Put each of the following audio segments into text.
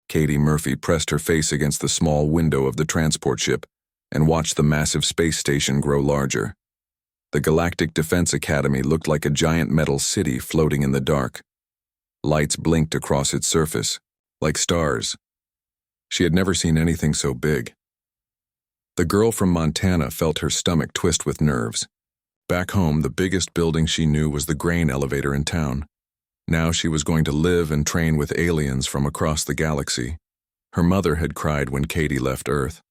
Katie Murphy pressed her face against the small window of the transport ship and watched the massive space station grow larger. The Galactic Defense Academy looked like a giant metal city floating in the dark. Lights blinked across its surface, like stars. She had never seen anything so big. The girl from Montana felt her stomach twist with nerves. Back home, the biggest building she knew was the grain elevator in town. Now she was going to live and train with aliens from across the galaxy. Her mother had cried when Katie left Earth.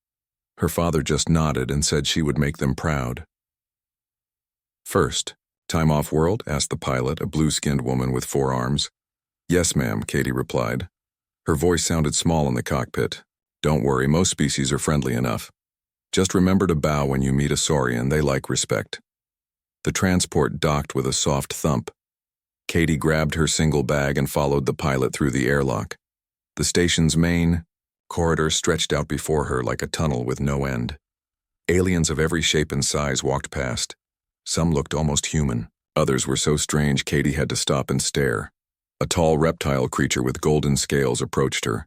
Her father just nodded and said she would make them proud. "First, time off world?" asked the pilot, a blue-skinned woman with 4 arms. "Yes, ma'am," Katie replied. Her voice sounded small in the cockpit. "Don't worry, most species are friendly enough. Just remember to bow when you meet a Saurian, they like respect." The transport docked with a soft thump. Katie grabbed her single bag and followed the pilot through the airlock. The station's main corridor stretched out before her like a tunnel with no end. Aliens of every shape and size walked past. Some looked almost human. Others were so strange Katie had to stop and stare. A tall reptile creature with golden scales approached her.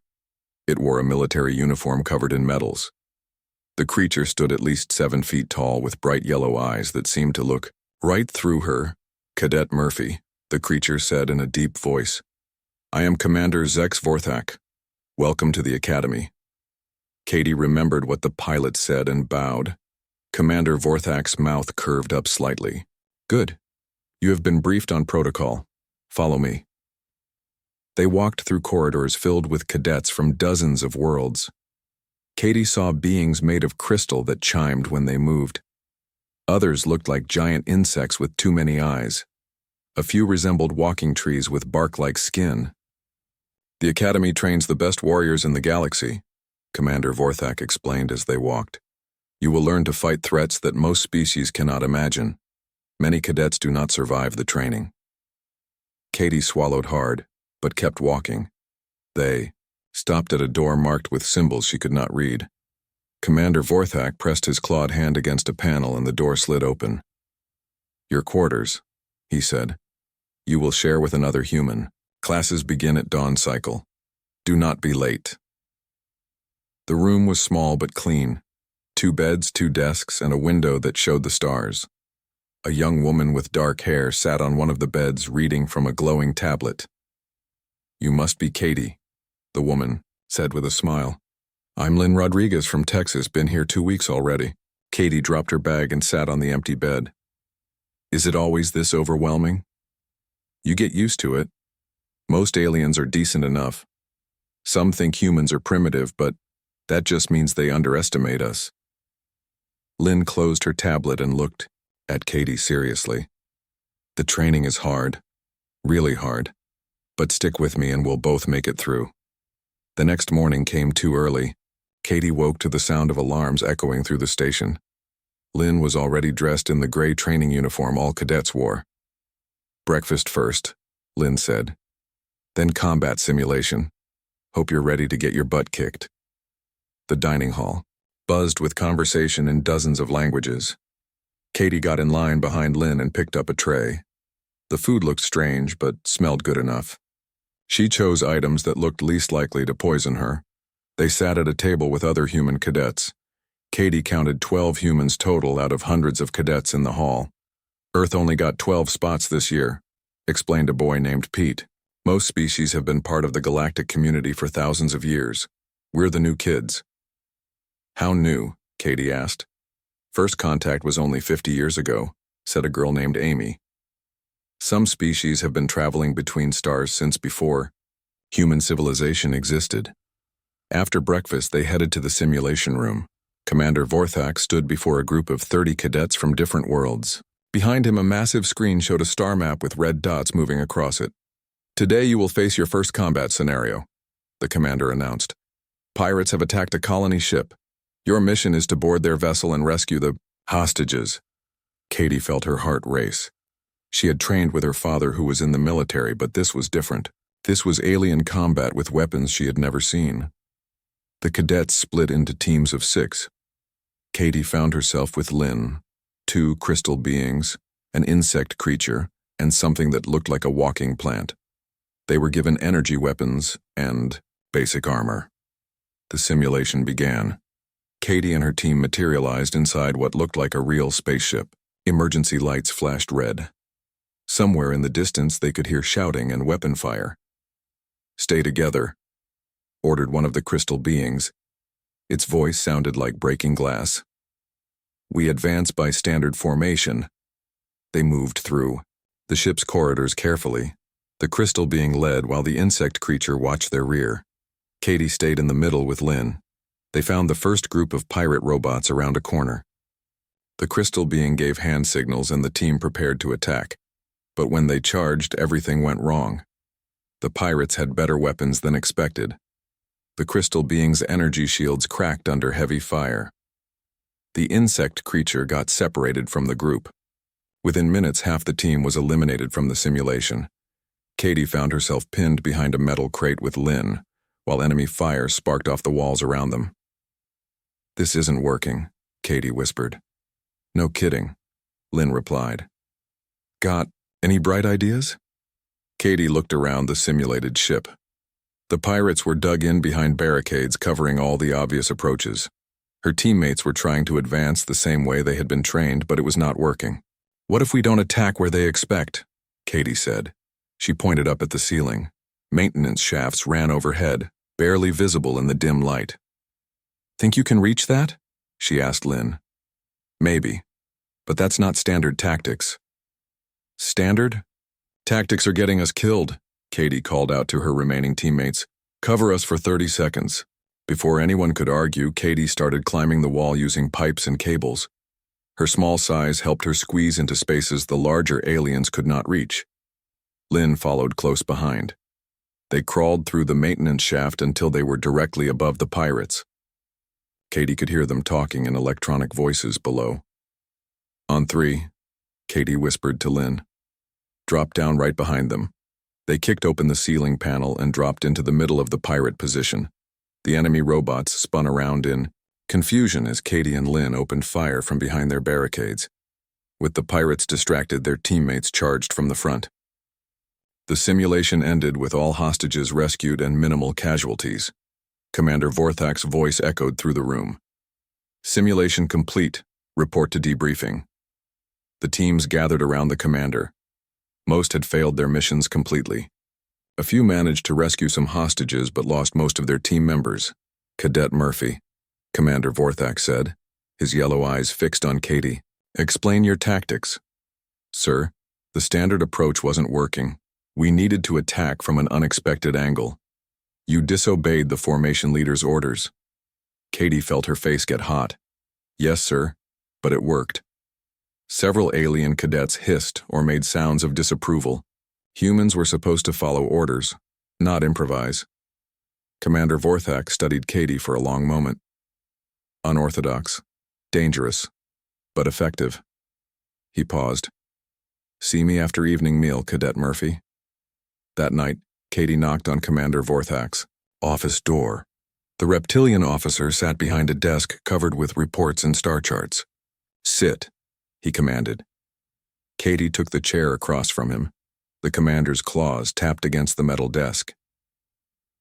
It wore a military uniform covered in medals. The creature stood at least 7 feet tall with bright yellow eyes that seemed to look right through her. "Cadet Murphy," the creature said in a deep voice. "I am Commander Zex Vorthak. Welcome to the Academy." Katie remembered what the pilot said and bowed. Commander Vorthak's mouth curved up slightly. "Good. You have been briefed on protocol. Follow me." They walked through corridors filled with cadets from dozens of worlds. Katie saw beings made of crystal that chimed when they moved. Others looked like giant insects with too many eyes. A few resembled walking trees with bark-like skin. "The Academy trains the best warriors in the galaxy," Commander Vorthak explained as they walked. "You will learn to fight threats that most species cannot imagine. Many cadets do not survive the training." Katie swallowed hard, but kept walking. They stopped at a door marked with symbols she could not read. Commander Vorthak pressed his clawed hand against a panel and the door slid open. "Your quarters," he said. "You will share with another human. Classes begin at dawn cycle. Do not be late." The room was small but clean. 2 beds, 2 desks, and a window that showed the stars. A young woman with dark hair sat on one of the beds reading from a glowing tablet. "You must be Katie," the woman said with a smile. "I'm Lynn Rodriguez from Texas, been here 2 weeks already." Katie dropped her bag and sat on the empty bed. "Is it always this overwhelming?" "You get used to it. Most aliens are decent enough. Some think humans are primitive, but that just means they underestimate us." Lynn closed her tablet and looked at Katie seriously. "The training is hard, really hard, but stick with me and we'll both make it through." The next morning came too early. Katie woke to the sound of alarms echoing through the station. Lynn was already dressed in the gray training uniform all cadets wore. "Breakfast first," Lynn said. "Then combat simulation. Hope you're ready to get your butt kicked." The dining hall buzzed with conversation in dozens of languages. Katie got in line behind Lynn and picked up a tray. The food looked strange, but smelled good enough. She chose items that looked least likely to poison her. They sat at a table with other human cadets. Katie counted 12 humans total out of hundreds of cadets in the hall. "Earth only got 12 spots this year," explained a boy named Pete. "Most species have been part of the galactic community for thousands of years. We're the new kids." "How new?" Katie asked. "First contact was only 50 years ago," said a girl named Amy. "Some species have been traveling between stars since before human civilization existed." After breakfast, they headed to the simulation room. Commander Vorthak stood before a group of 30 cadets from different worlds. Behind him, a massive screen showed a star map with red dots moving across it. "Today you will face your first combat scenario," the commander announced. "Pirates have attacked a colony ship. Your mission is to board their vessel and rescue the hostages." Katie felt her heart race. She had trained with her father who was in the military, but this was different. This was alien combat with weapons she had never seen. The cadets split into teams of 6. Katie found herself with Lynn, 2 crystal beings, an insect creature, and something that looked like a walking plant. They were given energy weapons and Basic armor. The simulation began. Katie and her team materialized inside what looked like a real spaceship. Emergency lights flashed red. Somewhere in the distance they could hear shouting and weapon fire. "Stay together," ordered one of the crystal beings. Its voice sounded like breaking glass. "We advance by standard formation." They moved through the ship's corridors carefully, the crystal being led while the insect creature watched their rear. Katie stayed in the middle with Lynn. They found the first group of pirate robots around a corner. The crystal being gave hand signals and the team prepared to attack. But when they charged, everything went wrong. The pirates had better weapons than expected. The crystal being's energy shields cracked under heavy fire. The insect creature got separated from the group. Within minutes, half the team was eliminated from the simulation. Katie found herself pinned behind a metal crate with Lynn, while enemy fire sparked off the walls around them. "This isn't working," Katie whispered. "No kidding," Lynn replied. "Got any bright ideas?" Katie looked around the simulated ship. The pirates were dug in behind barricades covering all the obvious approaches. Her teammates were trying to advance the same way they had been trained, but it was not working. "What if we don't attack where they expect?" Katie said. She pointed up at the ceiling. Maintenance shafts ran overhead, barely visible in the dim light. "Think you can reach that?" she asked Lynn. "Maybe, but that's not standard tactics." "Standard? Tactics are getting us killed," Katie called out to her remaining teammates. "Cover us for 30 seconds. Before anyone could argue, Katie started climbing the wall using pipes and cables. Her small size helped her squeeze into spaces the larger aliens could not reach. Lynn followed close behind. They crawled through the maintenance shaft until they were directly above the pirates. Katie could hear them talking in electronic voices below. "On 3, Katie whispered to Lynn. "Drop down right behind them." They kicked open the ceiling panel and dropped into the middle of the pirate position. The enemy robots spun around in confusion as Katie and Lynn opened fire from behind their barricades. With the pirates distracted, their teammates charged from the front. The simulation ended with all hostages rescued and minimal casualties. Commander Vorthak's voice echoed through the room. "Simulation complete. Report to debriefing." The teams gathered around the commander. Most had failed their missions completely. A few managed to rescue some hostages but lost most of their team members. "Cadet Murphy," Commander Vorthak said, his yellow eyes fixed on Katie. "Explain your tactics." "Sir, the standard approach wasn't working. We needed to attack from an unexpected angle. You disobeyed the formation leader's orders." Katie felt her face get hot. "Yes, sir, but it worked." Several alien cadets hissed or made sounds of disapproval. Humans were supposed to follow orders, not improvise. Commander Vorthak studied Katie for a long moment. "Unorthodox, dangerous, but effective." He paused. "See me after evening meal, Cadet Murphy." That night, Katie knocked on Commander Vorthak's office door. The reptilian officer sat behind a desk covered with reports and star charts. "Sit," he commanded. Katie took the chair across from him. The commander's claws tapped against the metal desk.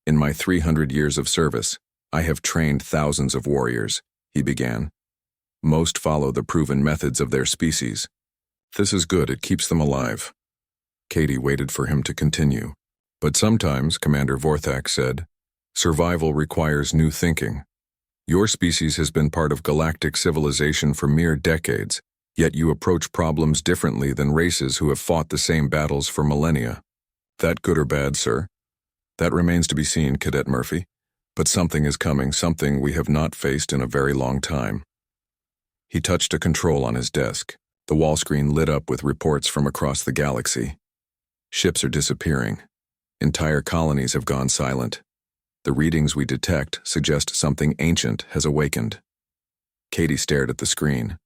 "In my 300 years of service, I have trained thousands of warriors," he began. "Most follow the proven methods of their species. This is good, it keeps them alive." Katie waited for him to continue. "But sometimes," Commander Vorthak said, "survival requires new thinking. Your species has been part of galactic civilization for mere decades, yet you approach problems differently than races who have fought the same battles for millennia. That good or bad, sir? That remains to be seen, Cadet Murphy. But something is coming, something we have not faced in a very long time." He touched a control on his desk. The wall screen lit up with reports from across the galaxy. "Ships are disappearing. Entire colonies have gone silent. The readings we detect suggest something ancient has awakened." Katie stared at the screen.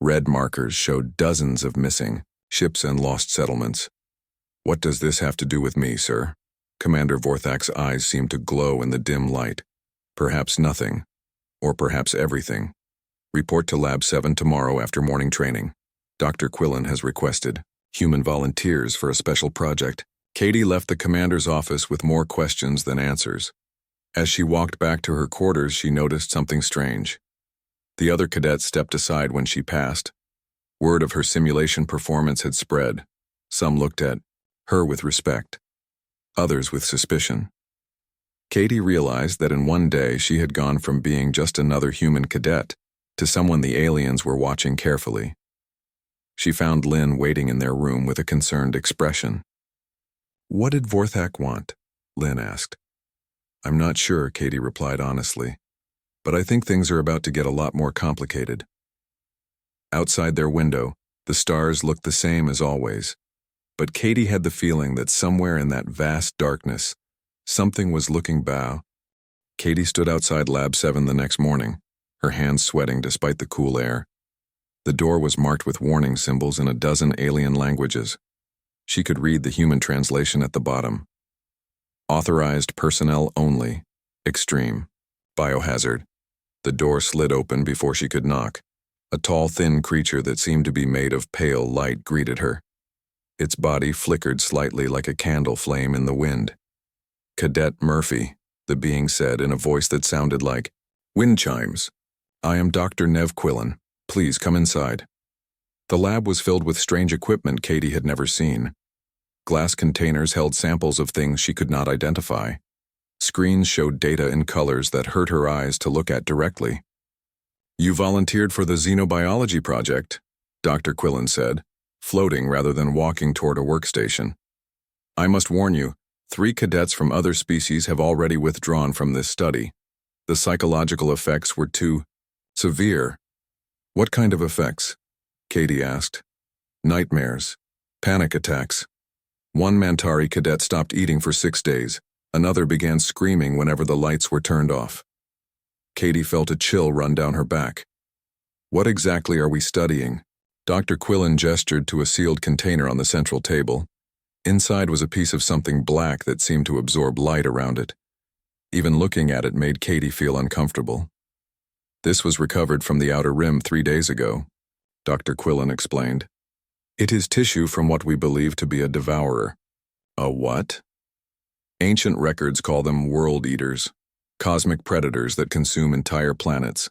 Red markers showed dozens of missing ships and lost settlements. "What does this have to do with me, sir?" Commander Vorthak's eyes seemed to glow in the dim light. "Perhaps nothing, or perhaps everything. Report to Lab 7 tomorrow after morning training. Dr. Quillen has requested human volunteers for a special project." Katie left the commander's office with more questions than answers. As she walked back to her quarters, she noticed something strange. The other cadets stepped aside when she passed. Word of her simulation performance had spread. Some looked at her with respect, others with suspicion. Katie realized that in one day she had gone from being just another human cadet to someone the aliens were watching carefully. She found Lynn waiting in their room with a concerned expression. "What did Vorthak want?" Lynn asked. "I'm not sure," Katie replied honestly, "but I think things are about to get a lot more complicated." Outside their window, the stars looked the same as always, but Katie had the feeling that somewhere in that vast darkness, something was looking bow. Katie stood outside Lab 7 the next morning, her hands sweating despite the cool air. The door was marked with warning symbols in a dozen alien languages. She could read the human translation at the bottom. Authorized personnel only. Extreme. Biohazard. The door slid open before she could knock. A tall, thin creature that seemed to be made of pale light greeted her. Its body flickered slightly like a candle flame in the wind. "Cadet Murphy," the being said in a voice that sounded like wind chimes. "I am Dr. Nev Quillen. Please come inside." The lab was filled with strange equipment Katie had never seen. Glass containers held samples of things she could not identify. Screens showed data in colors that hurt her eyes to look at directly. "You volunteered for the xenobiology project," Dr. Quillen said, floating rather than walking toward a workstation. "I must warn you, 3 cadets from other species have already withdrawn from this study. The psychological effects were too severe." "What kind of effects?" Katie asked. "Nightmares. Panic attacks. One Mantari cadet stopped eating for 6 days. Another began screaming whenever the lights were turned off." Katie felt a chill run down her back. "What exactly are we studying?" Dr. Quillen gestured to a sealed container on the central table. Inside was a piece of something black that seemed to absorb light around it. Even looking at it made Katie feel uncomfortable. "This was recovered from the outer rim 3 days ago," Dr. Quillen explained. "It is tissue from what we believe to be a devourer." "A what?" "Ancient records call them world eaters, cosmic predators that consume entire planets.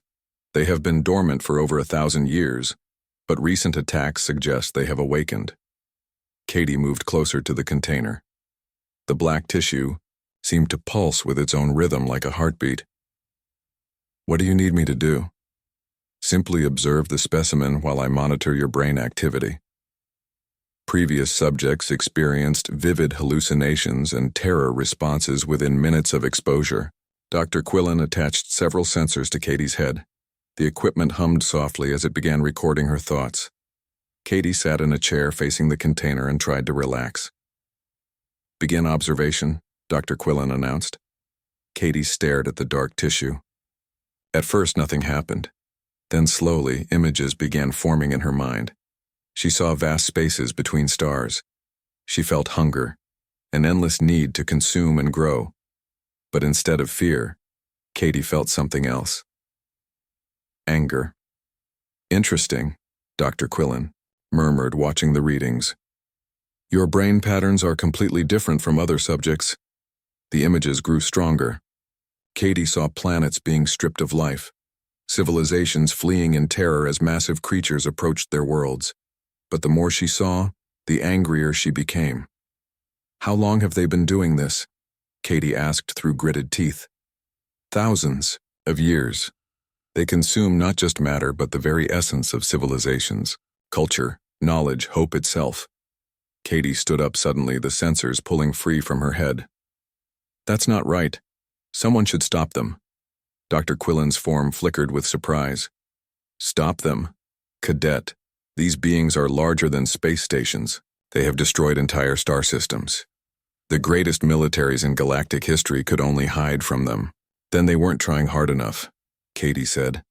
They have been dormant for over 1,000 years, but recent attacks suggest they have awakened." Katie moved closer to the container. The black tissue seemed to pulse with its own rhythm like a heartbeat. "What do you need me to do?" "Simply observe the specimen while I monitor your brain activity." Previous subjects experienced vivid hallucinations and terror responses within minutes of exposure. Dr. Quillen attached several sensors to Katie's head. The equipment hummed softly as it began recording her thoughts. Katie sat in a chair facing the container and tried to relax. "Begin observation," Dr. Quillen announced. Katie stared at the dark tissue. At first, nothing happened. Then slowly, images began forming in her mind. She saw vast spaces between stars. She felt hunger, an endless need to consume and grow. But instead of fear, Katie felt something else. Anger. "Interesting," Dr. Quillen murmured, watching the readings. "Your brain patterns are completely different from other subjects." The images grew stronger. Katie saw planets being stripped of life, civilizations fleeing in terror as massive creatures approached their worlds. But the more she saw, the angrier she became. "How long have they been doing this?" Katie asked through gritted teeth. "Thousands of years. They consume not just matter but the very essence of civilizations, culture, knowledge, hope itself." Katie stood up suddenly, the sensors pulling free from her head. "That's not right. Someone should stop them." Dr. Quillen's form flickered with surprise. "Stop them? Cadet, these beings are larger than space stations. They have destroyed entire star systems. The greatest militaries in galactic history could only hide from them. Then they weren't trying hard enough," Katie said.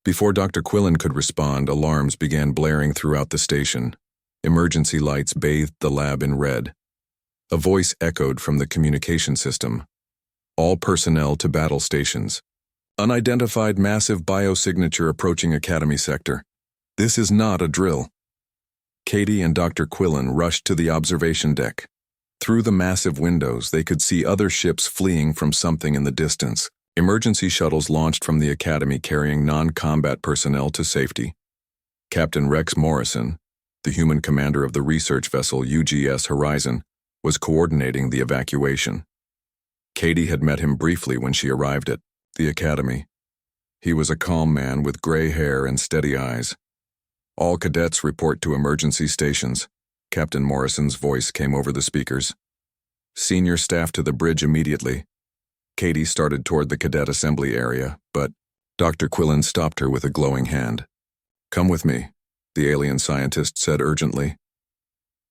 Before Dr. Quillen could respond, alarms began blaring throughout the station. Emergency lights bathed the lab in red. A voice echoed from the communication system. "All personnel to battle stations. Unidentified massive biosignature approaching Academy sector. This is not a drill." Katie and Dr. Quillen rushed to the observation deck. Through the massive windows, they could see other ships fleeing from something in the distance. Emergency shuttles launched from the academy carrying non-combat personnel to safety. Captain Rex Morrison, the human commander of the research vessel UGS Horizon, was coordinating the evacuation. Katie had met him briefly when she arrived at the academy. He was a calm man with gray hair and steady eyes. "All cadets report to emergency stations." Captain Morrison's voice came over the speakers. "Senior staff to the bridge immediately." Katie started toward the cadet assembly area, but Dr. Quillen stopped her with a glowing hand. "Come with me," the alien scientist said urgently.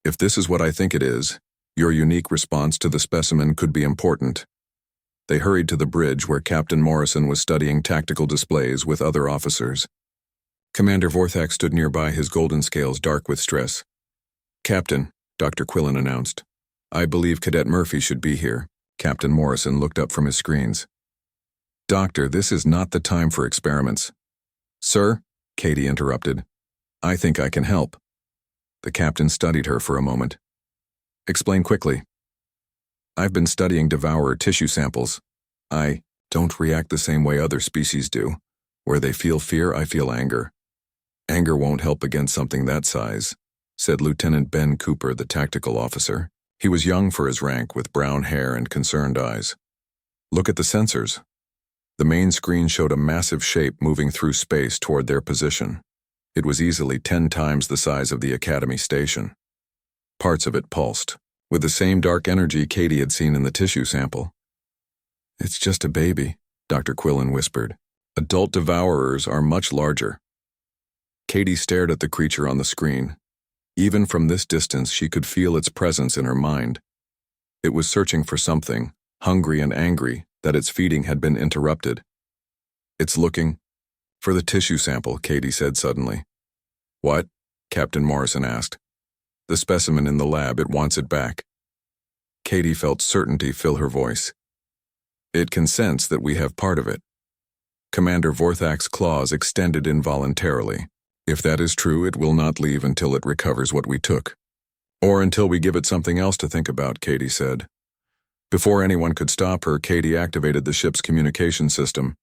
"If this is what I think it is, your unique response to the specimen could be important." They hurried to the bridge where Captain Morrison was studying tactical displays with other officers. Commander Vorthak stood nearby, his golden scales dark with stress. "Captain," Dr. Quillen announced, "I believe Cadet Murphy should be here." Captain Morrison looked up from his screens. "Doctor, this is not the time for experiments." "Sir," Katie interrupted, "I think I can help." The captain studied her for a moment. "Explain quickly." "I've been studying devourer tissue samples. I don't react the same way other species do. Where they feel fear, I feel anger. Anger won't help against something that size," said Lieutenant Ben Cooper, the tactical officer. He was young for his rank, with brown hair and concerned eyes. "Look at the sensors." The main screen showed a massive shape moving through space toward their position. It was easily 10 times the size of the Academy station. Parts of it pulsed, with the same dark energy Katie had seen in the tissue sample. "It's just a baby," Dr. Quillen whispered. "Adult devourers are much larger." Katie stared at the creature on the screen. Even from this distance, she could feel its presence in her mind. It was searching for something, hungry and angry that its feeding had been interrupted. "It's looking for the tissue sample," Katie said suddenly. "What?" Captain Morrison asked. "The specimen in the lab, it wants it back." Katie felt certainty fill her voice. "It can sense that we have part of it." Commander Vorthak's claws extended involuntarily. "If that is true, it will not leave until it recovers what we took. Or until we give it something else to think about," Katie said. Before anyone could stop her, Katie activated the ship's communication system.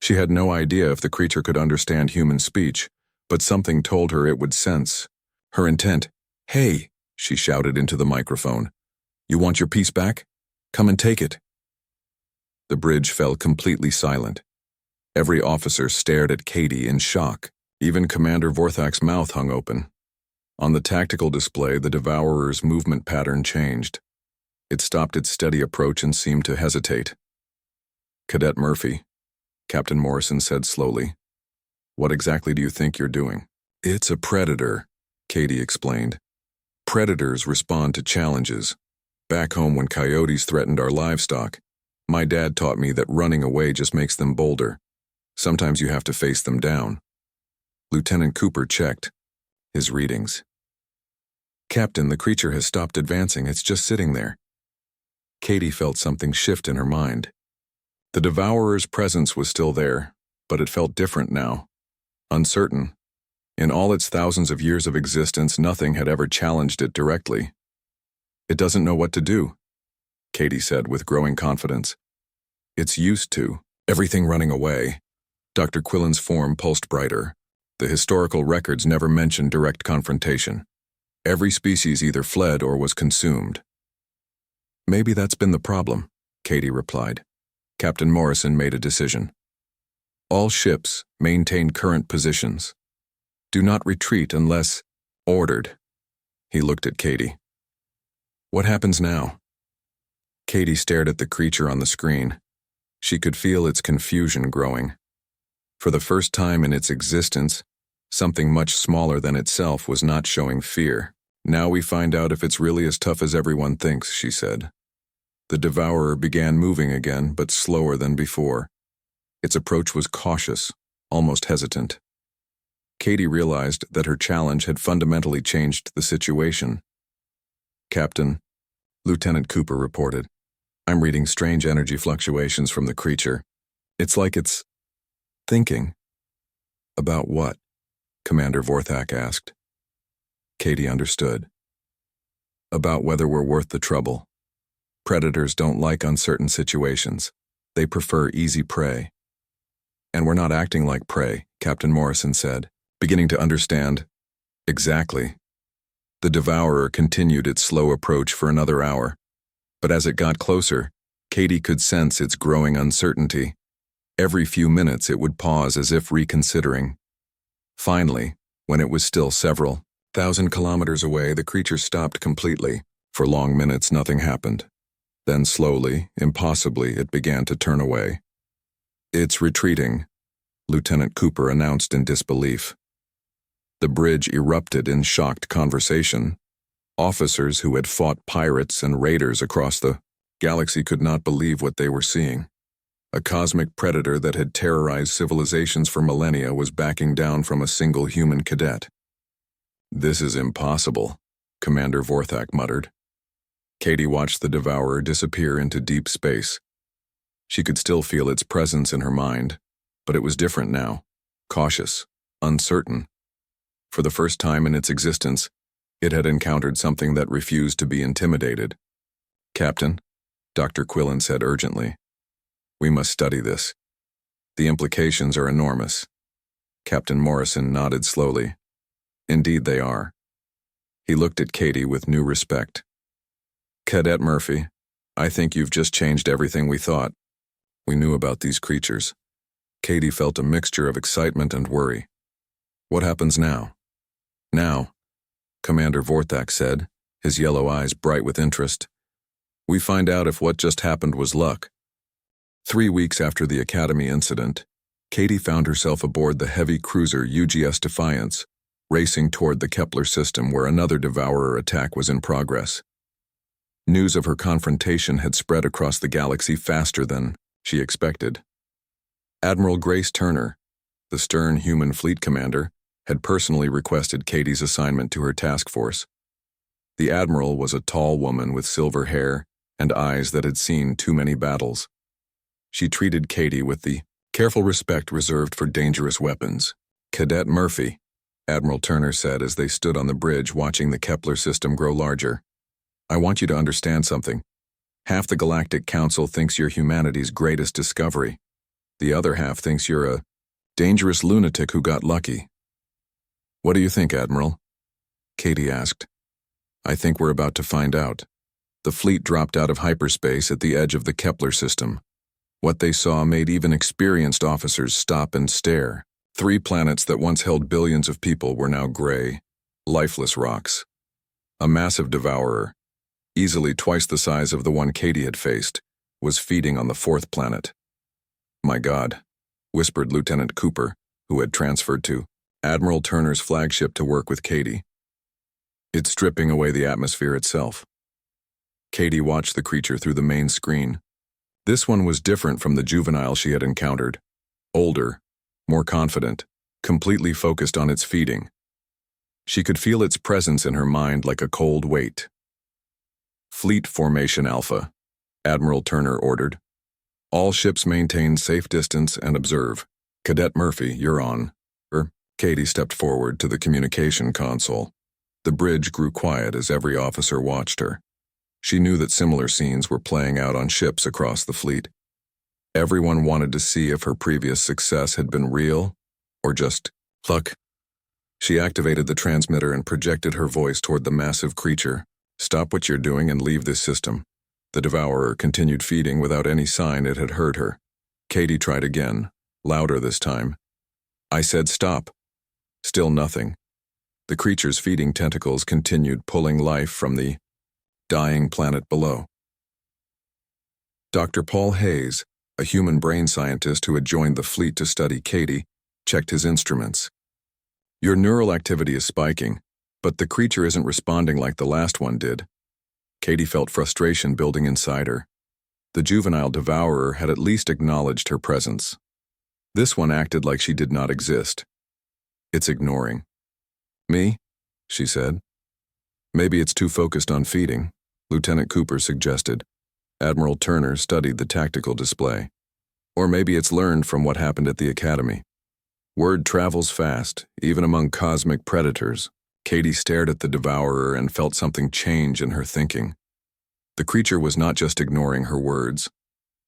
She had no idea if the creature could understand human speech, but something told her it would sense her intent. "Hey," she shouted into the microphone. "You want your piece back? Come and take it." The bridge fell completely silent. Every officer stared at Katie in shock. Even Commander Vorthak's mouth hung open. On the tactical display, the devourer's movement pattern changed. It stopped its steady approach and seemed to hesitate. "Cadet Murphy," Captain Morrison said slowly, "what exactly do you think you're doing?" "It's a predator," Katie explained. "Predators respond to challenges. Back home, when coyotes threatened our livestock, my dad taught me that running away just makes them bolder. Sometimes you have to face them down." Lieutenant Cooper checked his readings. "Captain, the creature has stopped advancing. It's just sitting there." Katie felt something shift in her mind. The devourer's presence was still there, but it felt different now. Uncertain. In all its thousands of years of existence, nothing had ever challenged it directly. "It doesn't know what to do," Katie said with growing confidence. "It's used to everything running away." Dr. Quillen's form pulsed brighter. The historical records never mentioned direct confrontation. Every species either fled or was consumed. "Maybe that's been the problem," Katie replied. Captain Morrison made a decision. "All ships maintain current positions. Do not retreat unless ordered." He looked at Katie. "What happens now?" Katie stared at the creature on the screen. She could feel its confusion growing. For the first time in its existence, something much smaller than itself was not showing fear. "Now we find out if it's really as tough as everyone thinks," she said. The devourer began moving again, but slower than before. Its approach was cautious, almost hesitant. Katie realized that her challenge had fundamentally changed the situation. "Captain," Lieutenant Cooper reported, "I'm reading strange energy fluctuations from the creature. It's like it's thinking." "About what?" Commander Vorthak asked. Katie understood. about whether we're worth the trouble. Predators don't like uncertain situations. They prefer easy prey. And we're not acting like prey, Captain Morrison said, beginning to understand. Exactly. The devourer continued its slow approach for another hour, but as it got closer, Katie could sense its growing uncertainty. Every few minutes it would pause as if reconsidering. Finally, when it was still several thousand kilometers away, the creature stopped completely. For long minutes nothing happened. Then slowly, impossibly, it began to turn away. "It's retreating," Lieutenant Cooper announced in disbelief. The bridge erupted in shocked conversation. Officers who had fought pirates and raiders across the galaxy could not believe what they were seeing. A cosmic predator that had terrorized civilizations for millennia was backing down from a single human cadet. "This is impossible," Commander Vorthak muttered. Katie watched the devourer disappear into deep space. She could still feel its presence in her mind, but it was different now, cautious, uncertain. For the first time in its existence, it had encountered something that refused to be intimidated. "Captain," Dr. Quillen said urgently, "we must study this. The implications are enormous." Captain Morrison nodded slowly. "Indeed they are." He looked at Katie with new respect. "Cadet Murphy, I think you've just changed everything we thought we knew about these creatures." Katie felt a mixture of excitement and worry. "What happens now?" "Now," Commander Vorthak said, his yellow eyes bright with interest, "we find out if what just happened was luck." 3 weeks after the Academy incident, Katie found herself aboard the heavy cruiser UGS Defiance, racing toward the Kepler system where another devourer attack was in progress. News of her confrontation had spread across the galaxy faster than she expected. Admiral Grace Turner, the stern human fleet commander, had personally requested Katie's assignment to her task force. The admiral was a tall woman with silver hair and eyes that had seen too many battles. She treated Katie with the careful respect reserved for dangerous weapons. "Cadet Murphy," Admiral Turner said as they stood on the bridge watching the Kepler system grow larger, "I want you to understand something. Half the Galactic Council thinks you're humanity's greatest discovery. The other half thinks you're a dangerous lunatic who got lucky." "What do you think, Admiral?" Katie asked. "I think we're about to find out." The fleet dropped out of hyperspace at the edge of the Kepler system. What they saw made even experienced officers stop and stare. 3 planets that once held billions of people were now gray, lifeless rocks. A massive devourer, easily twice the size of the one Katie had faced, was feeding on the 4th planet. "My God," whispered Lieutenant Cooper, who had transferred to Admiral Turner's flagship to work with Katie. "It's stripping away the atmosphere itself." Katie watched the creature through the main screen. This one was different from the juvenile she had encountered. Older, more confident, completely focused on its feeding. She could feel its presence in her mind like a cold weight. "Fleet Formation Alpha," Admiral Turner ordered. "All ships maintain safe distance and observe. Cadet Murphy, you're on." Katie stepped forward to the communication console. The bridge grew quiet as every officer watched her. She knew that similar scenes were playing out on ships across the fleet. Everyone wanted to see if her previous success had been real or just luck. She activated the transmitter and projected her voice toward the massive creature. "Stop what you're doing and leave this system." The devourer continued feeding without any sign it had heard her. Katie tried again, louder this time. "I said stop." Still nothing. The creature's feeding tentacles continued pulling life from the dying planet below. Dr. Paul Hayes, a human brain scientist who had joined the fleet to study Katie, checked his instruments. "Your neural activity is spiking, but the creature isn't responding like the last one did." Katie felt frustration building inside her. The juvenile devourer had at least acknowledged her presence. This one acted like she did not exist. "It's ignoring." "Me?" she said. "Maybe it's too focused on feeding," Lieutenant Cooper suggested. Admiral Turner studied the tactical display. "Or maybe it's learned from what happened at the Academy. Word travels fast, even among cosmic predators." Katie stared at the devourer and felt something change in her thinking. The creature was not just ignoring her words.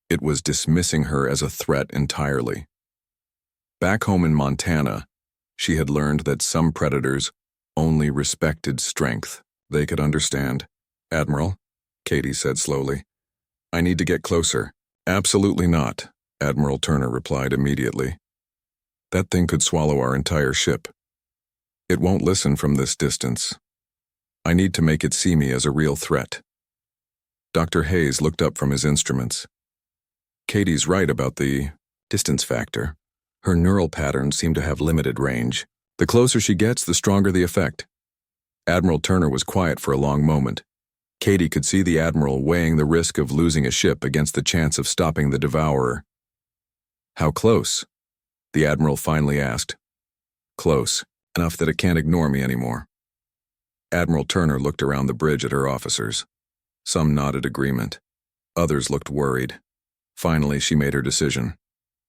It was dismissing her as a threat entirely. Back home in Montana, she had learned that some predators only respected strength they could understand. "Admiral," Katie said slowly, "I need to get closer." "Absolutely not," Admiral Turner replied immediately. "That thing could swallow our entire ship. It won't listen from this distance. I need to make it see me as a real threat." Dr. Hayes looked up from his instruments. "Katie's right about the distance factor. Her neural patterns seem to have limited range. The closer she gets, the stronger the effect." Admiral Turner was quiet for a long moment. Katie could see the Admiral weighing the risk of losing a ship against the chance of stopping the devourer. "How close?" the Admiral finally asked. "Close, enough that it can't ignore me anymore." Admiral Turner looked around the bridge at her officers. Some nodded agreement. Others looked worried. Finally, she made her decision.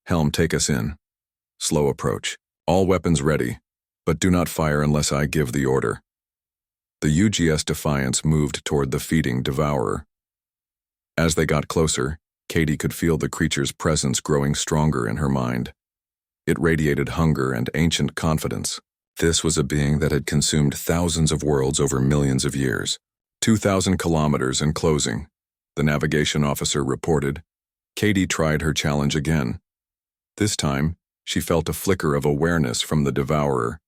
"Helm, take us in. Slow approach. All weapons ready, but do not fire unless I give the order." The UGS Defiance moved toward the feeding devourer. As they got closer, Katie could feel the creature's presence growing stronger in her mind. It radiated hunger and ancient confidence. This was a being that had consumed thousands of worlds over millions of years. 2,000 kilometers in closing, the navigation officer reported. Katie tried her challenge again. This time, she felt a flicker of awareness from the devourer.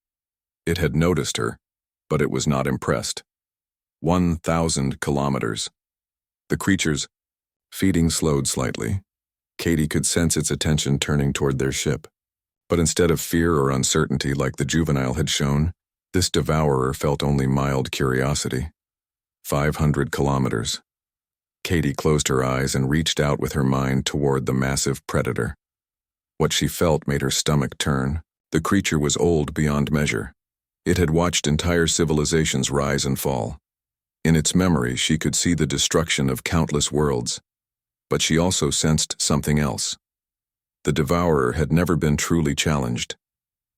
It had noticed her, but it was not impressed. 1,000 kilometers. The creature's feeding slowed slightly. Katie could sense its attention turning toward their ship. But instead of fear or uncertainty like the juvenile had shown, this devourer felt only mild curiosity. 500 kilometers. Katie closed her eyes and reached out with her mind toward the massive predator. What she felt made her stomach turn. The creature was old beyond measure. It had watched entire civilizations rise and fall. In its memory, she could see the destruction of countless worlds. But she also sensed something else. The devourer had never been truly challenged.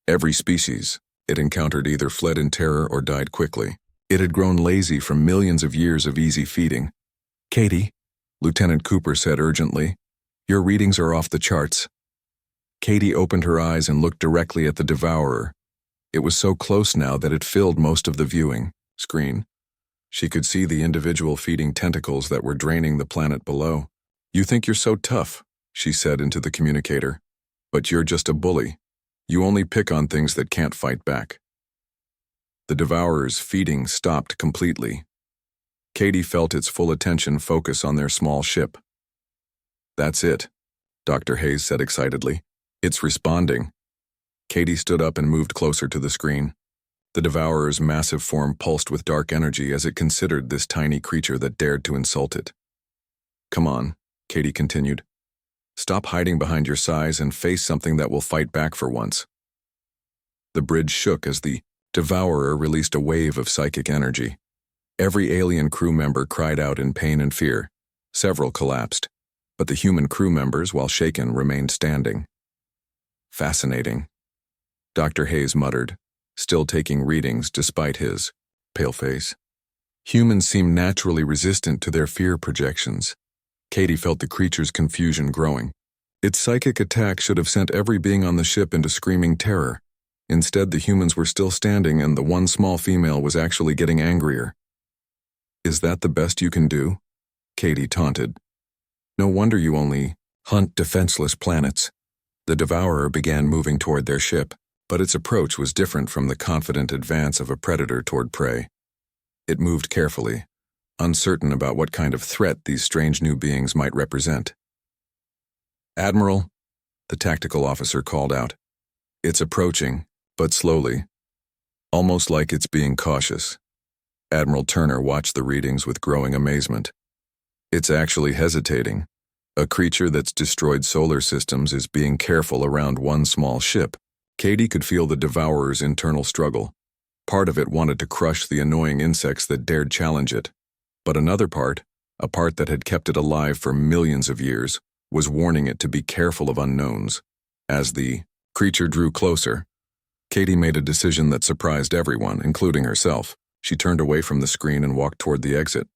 Every species it encountered either fled in terror or died quickly. It had grown lazy from millions of years of easy feeding. "Katie," Lieutenant Cooper said urgently, "your readings are off the charts." Katie opened her eyes and looked directly at the devourer. It was so close now that it filled most of the viewing screen. She could see the individual feeding tentacles that were draining the planet below. "You think you're so tough," she said into the communicator, "but you're just a bully. You only pick on things that can't fight back." The devourer's feeding stopped completely. Katie felt its full attention focus on their small ship. "That's it," Dr. Hayes said excitedly. "It's responding." Katie stood up and moved closer to the screen. The devourer's massive form pulsed with dark energy as it considered this tiny creature that dared to insult it. "Come on," Katie continued. "Stop hiding behind your size and face something that will fight back for once." The bridge shook as the devourer released a wave of psychic energy. Every alien crew member cried out in pain and fear. Several collapsed, but the human crew members, while shaken, remained standing. "Fascinating," Dr. Hayes muttered, still taking readings despite his pale face. Humans seem naturally resistant to their fear projections. Katie felt the creature's confusion growing. Its psychic attack should have sent every being on the ship into screaming terror. Instead, the humans were still standing and the one small female was actually getting angrier. "Is that the best you can do?" Katie taunted. "No wonder you only hunt defenseless planets." The devourer began moving toward their ship, but its approach was different from the confident advance of a predator toward prey. It moved carefully, uncertain about what kind of threat these strange new beings might represent. "Admiral," the tactical officer called out. "It's approaching, but slowly, almost like it's being cautious." Admiral Turner watched the readings with growing amazement. "It's actually hesitating. A creature that's destroyed solar systems is being careful around one small ship." Katie could feel the devourer's internal struggle. Part of it wanted to crush the annoying insects that dared challenge it. But another part, a part that had kept it alive for millions of years, was warning it to be careful of unknowns. As the creature drew closer, Katie made a decision that surprised everyone, including herself. She turned away from the screen and walked toward the exit.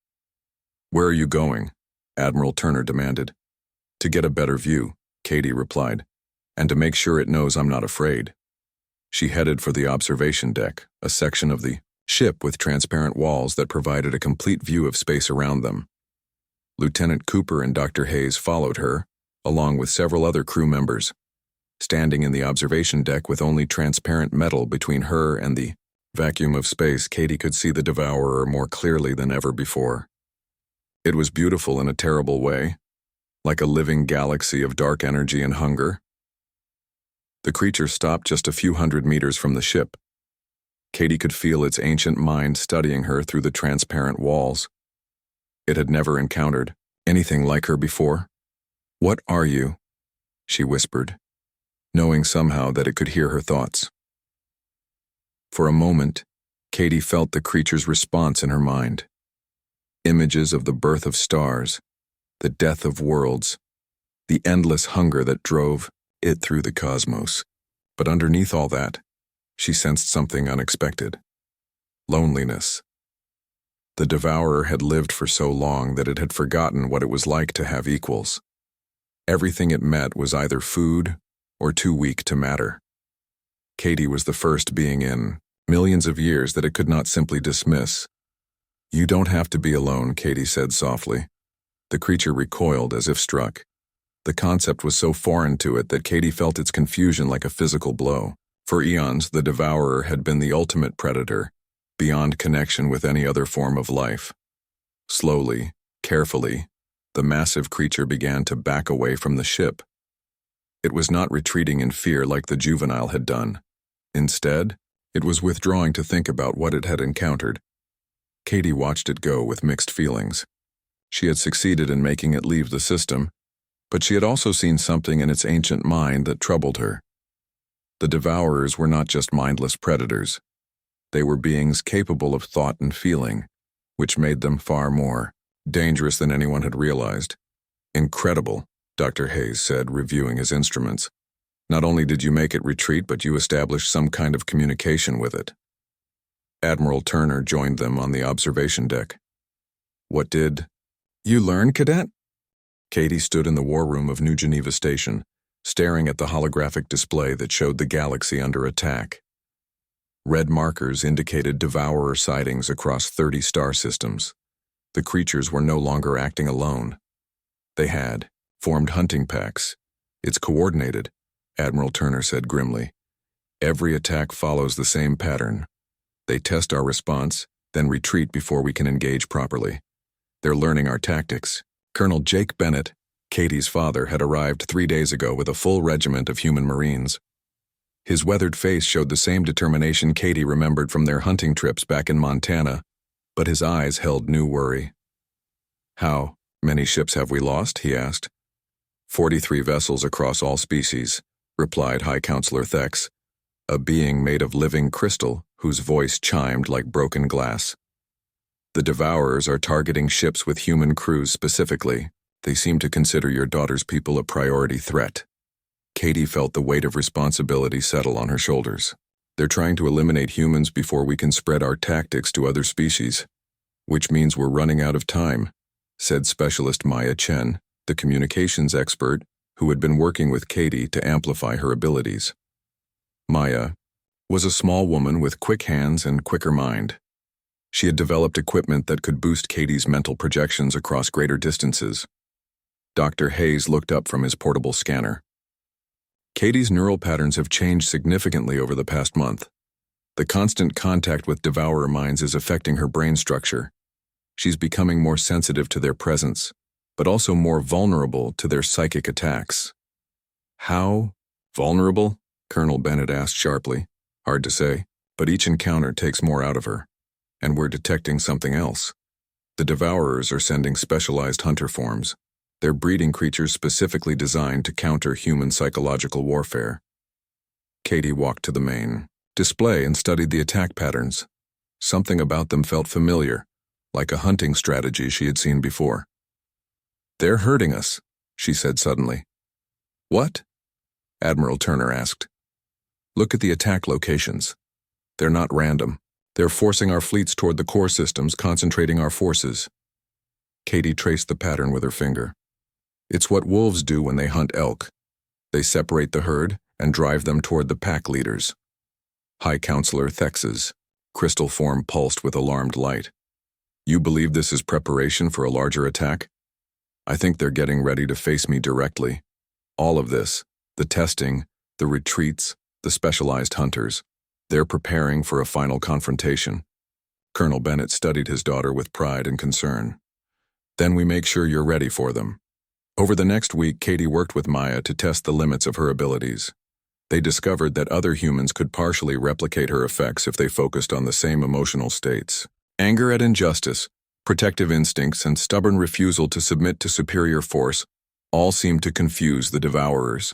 "Where are you going?" Admiral Turner demanded. "To get a better view," Katie replied, "and to make sure it knows I'm not afraid." She headed for the observation deck, a section of the ship with transparent walls that provided a complete view of space around them. Lieutenant Cooper and Dr. Hayes followed her, along with several other crew members. Standing in the observation deck with only transparent metal between her and the vacuum of space, Katie could see the Devourer more clearly than ever before. It was beautiful in a terrible way, like a living galaxy of dark energy and hunger. The creature stopped just a few hundred meters from the ship. Katie could feel its ancient mind studying her through the transparent walls. It had never encountered anything like her before. "What are you?" she whispered, knowing somehow that it could hear her thoughts. For a moment, Katie felt the creature's response in her mind. Images of the birth of stars, the death of worlds, the endless hunger that drove it through the cosmos. But underneath all that, she sensed something unexpected. Loneliness. The Devourer had lived for so long that it had forgotten what it was like to have equals. Everything it met was either food or too weak to matter. Katie was the first being in millions of years that it could not simply dismiss. "You don't have to be alone," Katie said softly. The creature recoiled as if struck. The concept was so foreign to it that Katie felt its confusion like a physical blow. For eons, the Devourer had been the ultimate predator, beyond connection with any other form of life. Slowly, carefully, the massive creature began to back away from the ship. It was not retreating in fear like the juvenile had done. Instead, it was withdrawing to think about what it had encountered. Katie watched it go with mixed feelings. She had succeeded in making it leave the system, but she had also seen something in its ancient mind that troubled her. The Devourers were not just mindless predators. They were beings capable of thought and feeling, which made them far more dangerous than anyone had realized. "Incredible," Dr. Hayes said, reviewing his instruments. "Not only did you make it retreat, but you established some kind of communication with it." Admiral Turner joined them on the observation deck. "What did you learn, Cadet?" Katie stood in the war room of New Geneva Station, staring at the holographic display that showed the galaxy under attack. Red markers indicated Devourer sightings across 30 star systems. The creatures were no longer acting alone. They had formed hunting packs. "It's coordinated," Admiral Turner said grimly. "Every attack follows the same pattern. They test our response, then retreat before we can engage properly. They're learning our tactics." Colonel Jake Bennett, Katie's father, had arrived 3 days ago with a full regiment of human Marines. His weathered face showed the same determination Katie remembered from their hunting trips back in Montana, but his eyes held new worry. "How many ships have we lost?" he asked. 43 vessels across all species," replied High Counselor Thex, a being made of living crystal whose voice chimed like broken glass. "The Devourers are targeting ships with human crews specifically. They seem to consider your daughter's people a priority threat." Katie felt the weight of responsibility settle on her shoulders. "They're trying to eliminate humans before we can spread our tactics to other species, which means we're running out of time," said Specialist Maya Chen, the communications expert who had been working with Katie to amplify her abilities. Maya was a small woman with quick hands and quicker mind. She had developed equipment that could boost Katie's mental projections across greater distances. Dr. Hayes looked up from his portable scanner. "Katie's neural patterns have changed significantly over the past month. The constant contact with Devourer minds is affecting her brain structure. She's becoming more sensitive to their presence, but also more vulnerable to their psychic attacks." "How vulnerable?" Colonel Bennett asked sharply. "Hard to say, but each encounter takes more out of her. And we're detecting something else. The Devourers are sending specialized hunter forms. They're breeding creatures specifically designed to counter human psychological warfare." Katie walked to the main display and studied the attack patterns. Something about them felt familiar, like a hunting strategy she had seen before. "They're hurting us," she said suddenly. "What?" Admiral Turner asked. Look at the attack locations. They're not random. They're forcing our fleets toward the core systems, concentrating our forces. Katie traced the pattern with her finger. It's what wolves do when they hunt elk. They separate the herd and drive them toward the pack leaders. High Counselor Thex's crystal form pulsed with alarmed light. You believe this is preparation for a larger attack? I think they're getting ready to face me directly. All of this, the testing, the retreats, the specialized hunters, they're preparing for a final confrontation. Colonel Bennett studied his daughter with pride and concern. Then we make sure you're ready for them. Over the next week, Katie worked with Maya to test the limits of her abilities. They discovered that other humans could partially replicate her effects if they focused on the same emotional states. Anger at injustice, protective instincts, and stubborn refusal to submit to superior force all seemed to confuse the Devourers.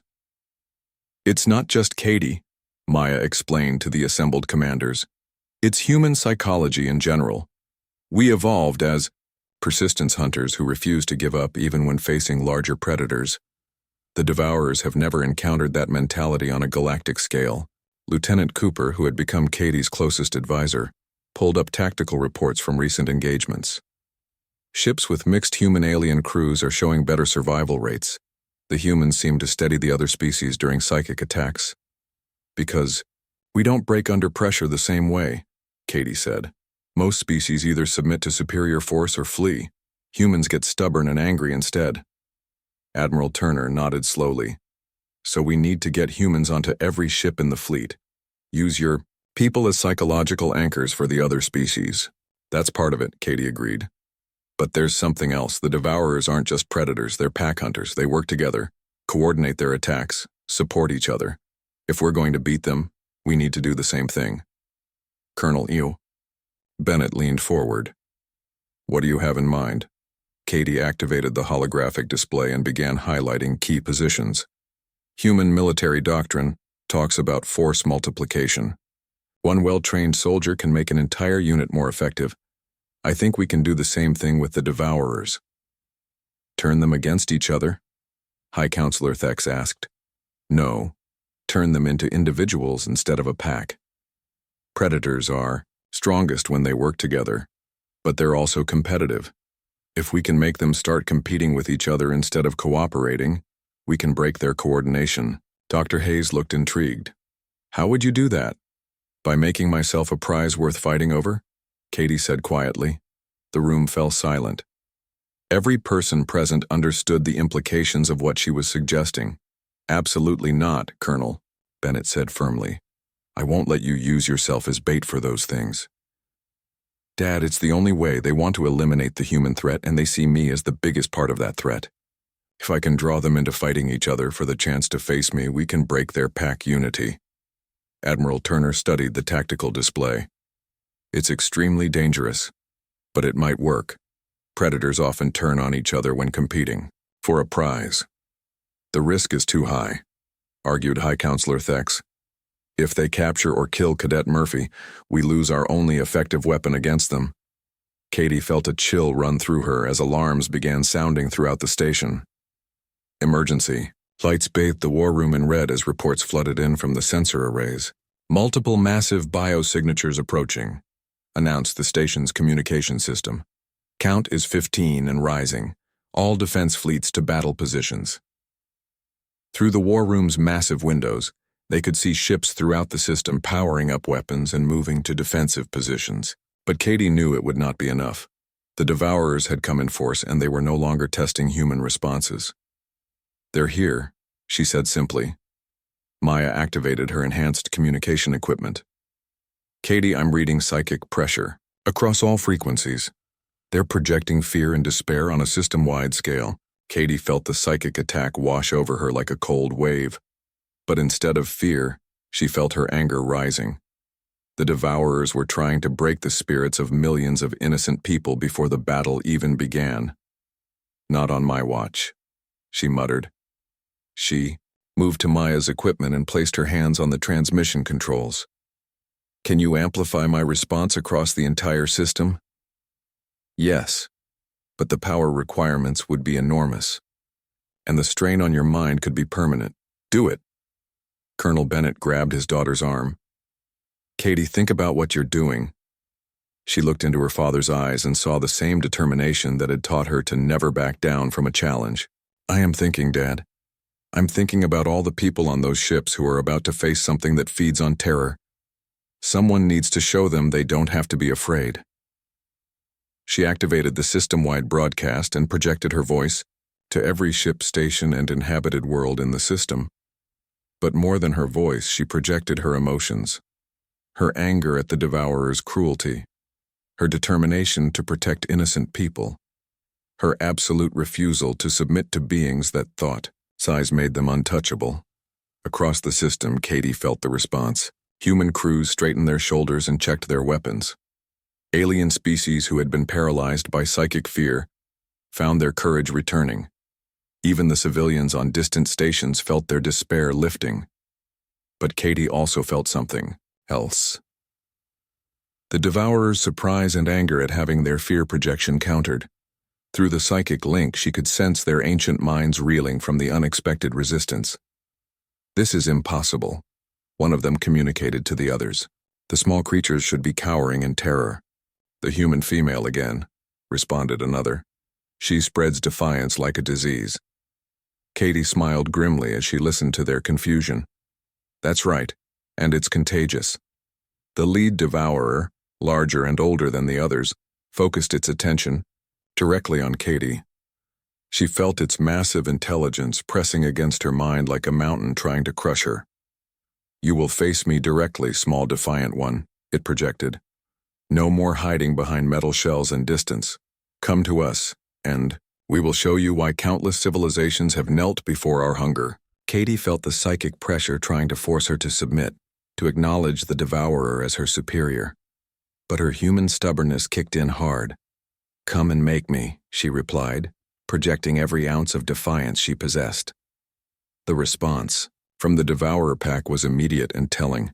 It's not just Katie, Maya explained to the assembled commanders. It's human psychology in general. We evolved as persistence hunters who refuse to give up even when facing larger predators. The Devourers have never encountered that mentality on a galactic scale. Lieutenant Cooper, who had become Katie's closest advisor, pulled up tactical reports from recent engagements. Ships with mixed human-alien crews are showing better survival rates. The humans seem to steady the other species during psychic attacks. Because we don't break under pressure the same way, Katie said. Most species either submit to superior force or flee. Humans get stubborn and angry instead. Admiral Turner nodded slowly. So we need to get humans onto every ship in the fleet. Use your people as psychological anchors for the other species. That's part of it, Katie agreed. But there's something else. The Devourers aren't just predators, they're pack hunters. They work together, coordinate their attacks, support each other. If we're going to beat them, we need to do the same thing. Colonel Ew. Bennett leaned forward. What do you have in mind? Katie activated the holographic display and began highlighting key positions. Human military doctrine talks about force multiplication. One well-trained soldier can make an entire unit more effective. I think we can do the same thing with the Devourers. Turn them against each other? High Counselor Thex asked. No. Turn them into individuals instead of a pack. Predators are strongest when they work together, but they're also competitive. If we can make them start competing with each other instead of cooperating, we can break their coordination. Dr. Hayes looked intrigued. How would you do that? By making myself a prize worth fighting over? Katie said quietly. The room fell silent. Every person present understood the implications of what she was suggesting. Absolutely not, Colonel, Bennett said firmly. I won't let you use yourself as bait for those things. Dad, it's the only way. They want to eliminate the human threat, and they see me as the biggest part of that threat. If I can draw them into fighting each other for the chance to face me, we can break their pack unity. Admiral Turner studied the tactical display. It's extremely dangerous, but it might work. Predators often turn on each other when competing for a prize. The risk is too high, argued High Counselor Thex. If they capture or kill Cadet Murphy, we lose our only effective weapon against them. Katie felt a chill run through her as alarms began sounding throughout the station. Emergency. Lights bathed the war room in red as reports flooded in from the sensor arrays. Multiple massive biosignatures approaching, announced the station's communication system. Count is 15 and rising. All defense fleets to battle positions. Through the war room's massive windows, they could see ships throughout the system powering up weapons and moving to defensive positions. But Katie knew it would not be enough. The Devourers had come in force and they were no longer testing human responses. They're here, she said simply. Maya activated her enhanced communication equipment. Katie, I'm reading psychic pressure across all frequencies. They're projecting fear and despair on a system-wide scale. Katie felt the psychic attack wash over her like a cold wave. But instead of fear, she felt her anger rising. The Devourers were trying to break the spirits of millions of innocent people before the battle even began. Not on my watch, she muttered. She moved to Maya's equipment and placed her hands on the transmission controls. Can you amplify my response across the entire system? Yes, but the power requirements would be enormous, and the strain on your mind could be permanent. Do it. Colonel Bennett grabbed his daughter's arm. "Katie, think about what you're doing." She looked into her father's eyes and saw the same determination that had taught her to never back down from a challenge. "I am thinking, Dad. I'm thinking about all the people on those ships who are about to face something that feeds on terror. Someone needs to show them they don't have to be afraid." She activated the system-wide broadcast and projected her voice to every ship, station, and inhabited world in the system. But more than her voice, she projected her emotions. Her anger at the Devourer's cruelty, her determination to protect innocent people, her absolute refusal to submit to beings that thought size made them untouchable. Across the system, Katie felt the response. Human crews straightened their shoulders and checked their weapons. Alien species who had been paralyzed by psychic fear found their courage returning. Even the civilians on distant stations felt their despair lifting. But Katie also felt something else. The Devourer's surprise and anger at having their fear projection countered. Through the psychic link, she could sense their ancient minds reeling from the unexpected resistance. "This is impossible," one of them communicated to the others. "The small creatures should be cowering in terror." "The human female again," responded another. "She spreads defiance like a disease." Katie smiled grimly as she listened to their confusion. "That's right, and it's contagious." The lead Devourer, larger and older than the others, focused its attention directly on Katie. She felt its massive intelligence pressing against her mind like a mountain trying to crush her. "You will face me directly, small defiant one," it projected. "No more hiding behind metal shells and distance. Come to us, and we will show you why countless civilizations have knelt before our hunger." Katie felt the psychic pressure trying to force her to submit, to acknowledge the Devourer as her superior. But her human stubbornness kicked in hard. "Come and make me," she replied, projecting every ounce of defiance she possessed. The response from the Devourer pack was immediate and telling.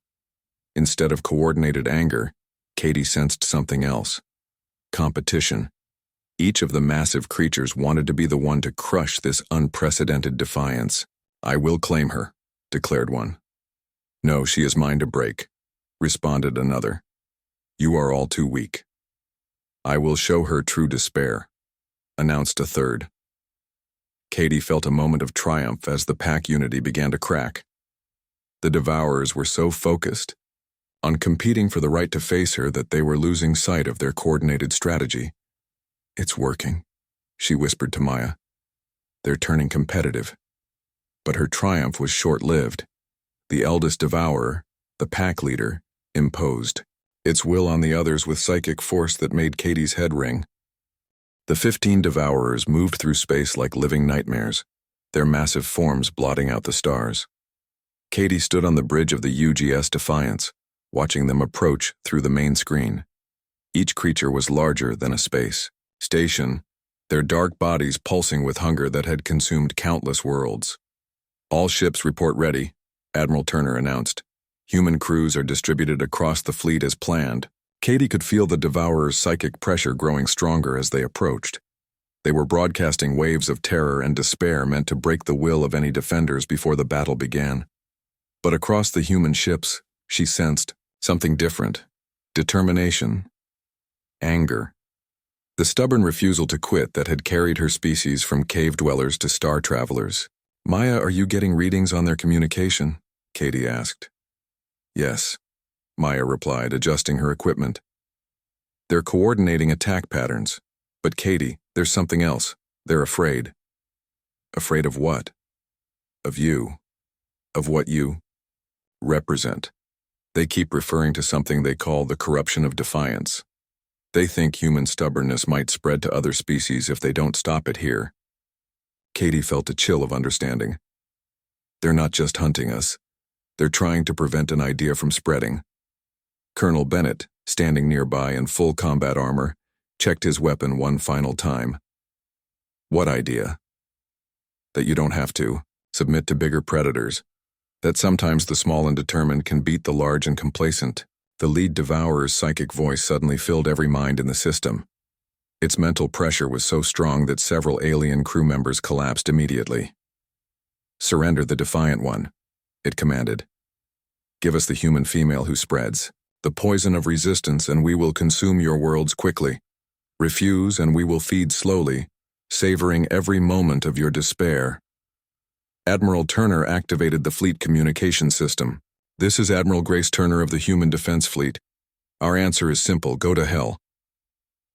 Instead of coordinated anger, Katie sensed something else. Competition. Each of the massive creatures wanted to be the one to crush this unprecedented defiance. "I will claim her," declared one. "No, she is mine to break," responded another. "You are all too weak." "I will show her true despair," announced a third. Katie felt a moment of triumph as the pack unity began to crack. The Devourers were so focused on competing for the right to face her that they were losing sight of their coordinated strategy. "It's working," she whispered to Maya. "They're turning competitive." But her triumph was short-lived. The eldest Devourer, the pack leader, imposed its will on the others with psychic force that made Katie's head ring. The 15 Devourers moved through space like living nightmares, their massive forms blotting out the stars. Katie stood on the bridge of the UGS Defiance, watching them approach through the main screen. Each creature was larger than a space station, their dark bodies pulsing with hunger that had consumed countless worlds. "All ships report ready," Admiral Turner announced. "Human crews are distributed across the fleet as planned." Katie could feel the Devourer's psychic pressure growing stronger as they approached. They were broadcasting waves of terror and despair meant to break the will of any defenders before the battle began. But across the human ships, she sensed something different. Determination. Anger. The stubborn refusal to quit that had carried her species from cave dwellers to star travelers. "Maya, are you getting readings on their communication?" Katie asked. "Yes," Maya replied, adjusting her equipment. "They're coordinating attack patterns. But Katie, there's something else. They're afraid." "Afraid of what?" "Of you. Of what you represent. They keep referring to something they call the corruption of defiance. They think human stubbornness might spread to other species if they don't stop it here." Katie felt a chill of understanding. "They're not just hunting us. They're trying to prevent an idea from spreading." Colonel Bennett, standing nearby in full combat armor, checked his weapon one final time. "What idea?" "That you don't have to submit to bigger predators. That sometimes the small and determined can beat the large and complacent." The lead Devourer's psychic voice suddenly filled every mind in the system. Its mental pressure was so strong that several alien crew members collapsed immediately. "Surrender the Defiant One," it commanded. Give us the human female who spreads the poison of resistance, and we will consume your worlds quickly. Refuse, and we will feed slowly, savoring every moment of your despair. Admiral Turner activated the fleet communication system. This is Admiral Grace Turner of the Human Defense Fleet. Our answer is simple: go to hell.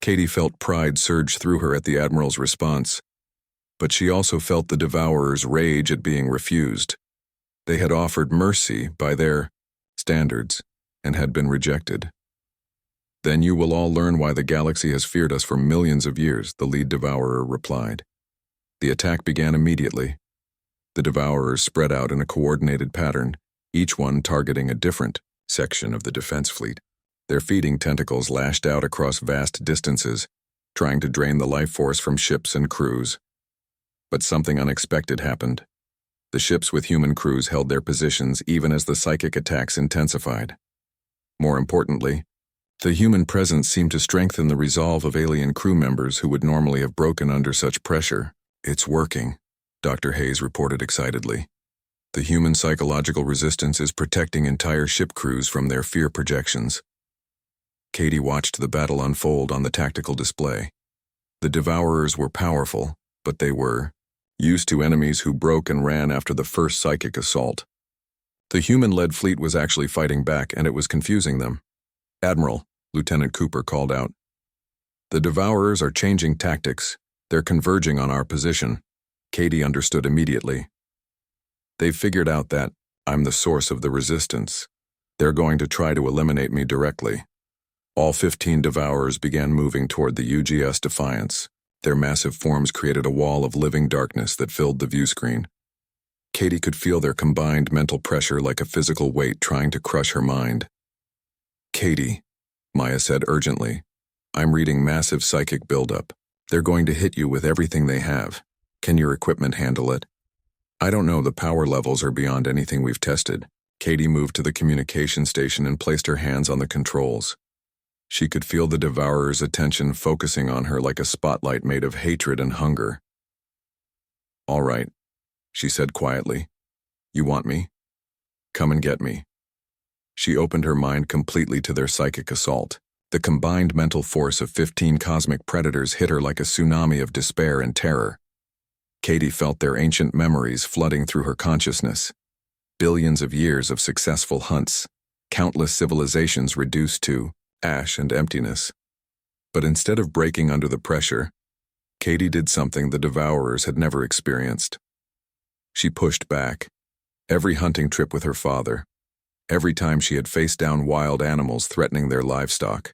Katie felt pride surge through her at the Admiral's response, but she also felt the Devourer's rage at being refused. They had offered mercy by their standards and had been rejected. Then you will all learn why the galaxy has feared us for millions of years, the lead Devourer replied. The attack began immediately. The Devourers spread out in a coordinated pattern, each one targeting a different section of the defense fleet. Their feeding tentacles lashed out across vast distances, trying to drain the life force from ships and crews. But something unexpected happened. The ships with human crews held their positions even as the psychic attacks intensified. More importantly, the human presence seemed to strengthen the resolve of alien crew members who would normally have broken under such pressure. It's working, Dr. Hayes reported excitedly. The human psychological resistance is protecting entire ship crews from their fear projections. Katie watched the battle unfold on the tactical display. The Devourers were powerful, but they were used to enemies who broke and ran after the first psychic assault. The human-led fleet was actually fighting back, and it was confusing them. Admiral, Lieutenant Cooper called out. The Devourers are changing tactics. They're converging on our position. Katie understood immediately. They've figured out that I'm the source of the resistance. They're going to try to eliminate me directly. All 15 Devourers began moving toward the UGS Defiance. Their massive forms created a wall of living darkness that filled the view screen. Katie could feel their combined mental pressure like a physical weight trying to crush her mind. Katie, Maya said urgently, I'm reading massive psychic buildup. They're going to hit you with everything they have. Can your equipment handle it? I don't know, the power levels are beyond anything we've tested. Katie moved to the communication station and placed her hands on the controls. She could feel the Devourer's attention focusing on her like a spotlight made of hatred and hunger. All right, she said quietly. You want me? Come and get me. She opened her mind completely to their psychic assault. The combined mental force of 15 cosmic predators hit her like a tsunami of despair and terror. Katie felt their ancient memories flooding through her consciousness. Billions of years of successful hunts, countless civilizations reduced to ash and emptiness. But instead of breaking under the pressure, Katie did something the Devourers had never experienced. She pushed back. Every hunting trip with her father, every time she had faced down wild animals threatening their livestock,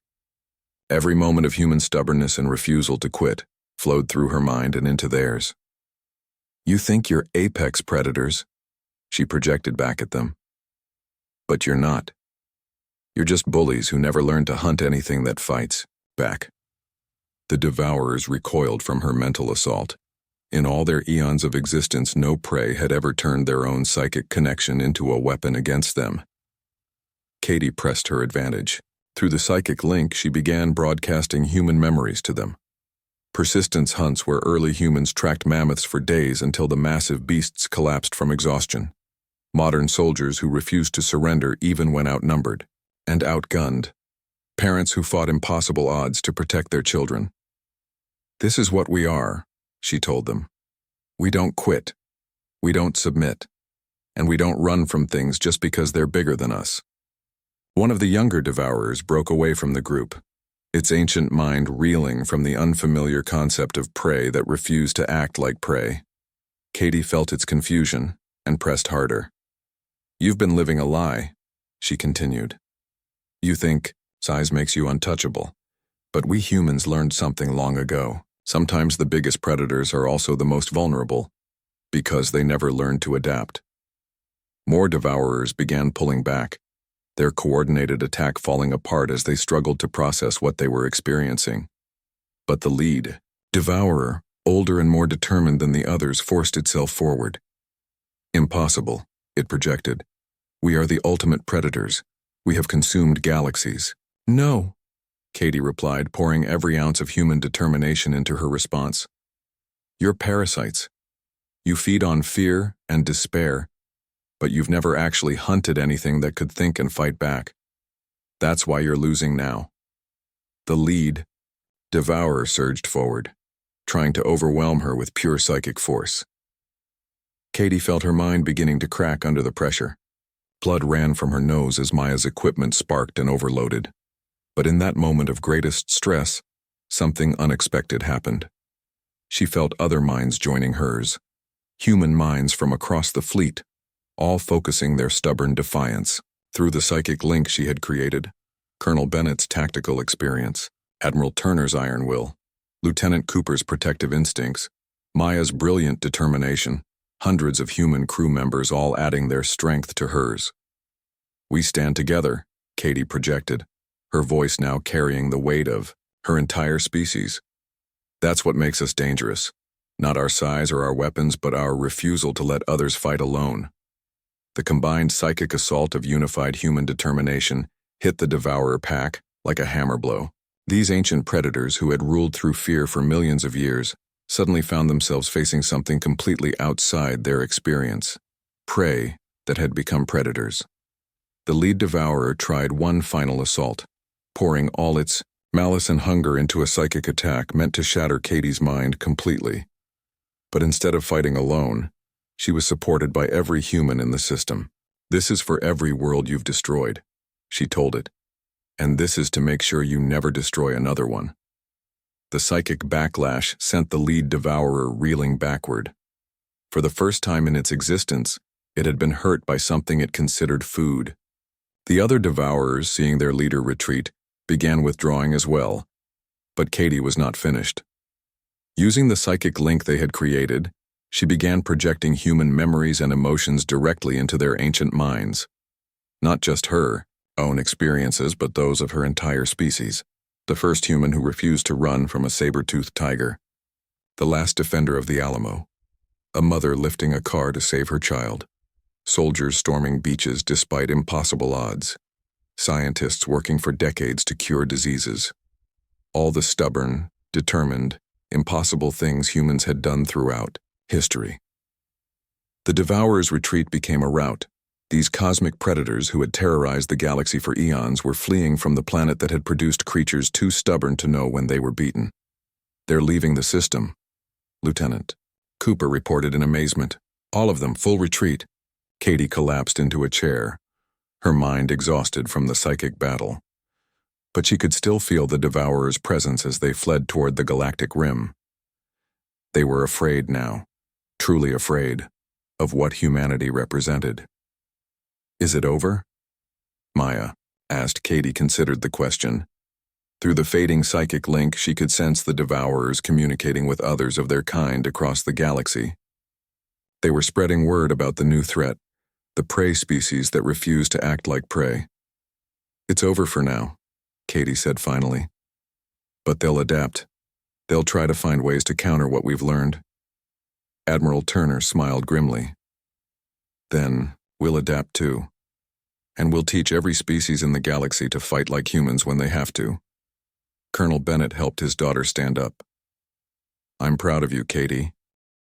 every moment of human stubbornness and refusal to quit flowed through her mind and into theirs. You think you're apex predators, she projected back at them. But you're not. You're just bullies who never learned to hunt anything that fights back. The Devourers recoiled from her mental assault. In all their eons of existence, no prey had ever turned their own psychic connection into a weapon against them. Katie pressed her advantage. Through the psychic link, she began broadcasting human memories to them. Persistence hunts where early humans tracked mammoths for days until the massive beasts collapsed from exhaustion. Modern soldiers who refused to surrender even when outnumbered and outgunned. Parents who fought impossible odds to protect their children. This is what we are, she told them. We don't quit. We don't submit. And we don't run from things just because they're bigger than us. One of the younger Devourers broke away from the group, its ancient mind reeling from the unfamiliar concept of prey that refused to act like prey. Katie felt its confusion and pressed harder. You've been living a lie, she continued. You think size makes you untouchable, but we humans learned something long ago. Sometimes the biggest predators are also the most vulnerable, because they never learned to adapt. More Devourers began pulling back, their coordinated attack falling apart as they struggled to process what they were experiencing. But the lead Devourer, older and more determined than the others, forced itself forward. Impossible, it projected. We are the ultimate predators. We have consumed galaxies. No, Katie replied, pouring every ounce of human determination into her response. You're parasites. You feed on fear and despair. but you've never actually hunted anything that could think and fight back. That's why you're losing now." The lead devourer surged forward, trying to overwhelm her with pure psychic force. Katie felt her mind beginning to crack under the pressure. Blood ran from her nose as Maya's equipment sparked and overloaded. But in that moment of greatest stress, something unexpected happened. She felt other minds joining hers, human minds from across the fleet, all focusing their stubborn defiance. Through the psychic link she had created, Colonel Bennett's tactical experience, Admiral Turner's iron will, Lieutenant Cooper's protective instincts, Maya's brilliant determination, hundreds of human crew members all adding their strength to hers. "We stand together," Katie projected, her voice now carrying the weight of her entire species. "That's what makes us dangerous. Not our size or our weapons, but our refusal to let others fight alone." The combined psychic assault of unified human determination hit the Devourer pack like a hammer blow. These ancient predators who had ruled through fear for millions of years suddenly found themselves facing something completely outside their experience, prey that had become predators. The lead Devourer tried one final assault, pouring all its malice and hunger into a psychic attack meant to shatter Katie's mind completely. But instead of fighting alone, she was supported by every human in the system. "This is for every world you've destroyed," she told it. "And this is to make sure you never destroy another one." The psychic backlash sent the lead Devourer reeling backward. For the first time in its existence, it had been hurt by something it considered food. The other Devourers, seeing their leader retreat, began withdrawing as well. But Katie was not finished. Using the psychic link they had created, she began projecting human memories and emotions directly into their ancient minds. Not just her own experiences, but those of her entire species. The first human who refused to run from a saber-toothed tiger. The last defender of the Alamo. A mother lifting a car to save her child. Soldiers storming beaches despite impossible odds. Scientists working for decades to cure diseases. All the stubborn, determined, impossible things humans had done throughout history. The Devourer's retreat became a rout. These cosmic predators who had terrorized the galaxy for eons were fleeing from the planet that had produced creatures too stubborn to know when they were beaten. "They're leaving the system, Lieutenant," Cooper reported in amazement. "All of them, full retreat." Katie collapsed into a chair, her mind exhausted from the psychic battle. But she could still feel the Devourer's presence as they fled toward the galactic rim. They were afraid now, truly afraid, of what humanity represented. "Is it over?" Maya asked. Katie considered the question. Through the fading psychic link, she could sense the Devourers communicating with others of their kind across the galaxy. They were spreading word about the new threat, the prey species that refused to act like prey. "It's over for now," Katie said finally. "But they'll adapt. They'll try to find ways to counter what we've learned." Admiral Turner smiled grimly. "Then we'll adapt too. And we'll teach every species in the galaxy to fight like humans when they have to." Colonel Bennett helped his daughter stand up. "I'm proud of you, Katie.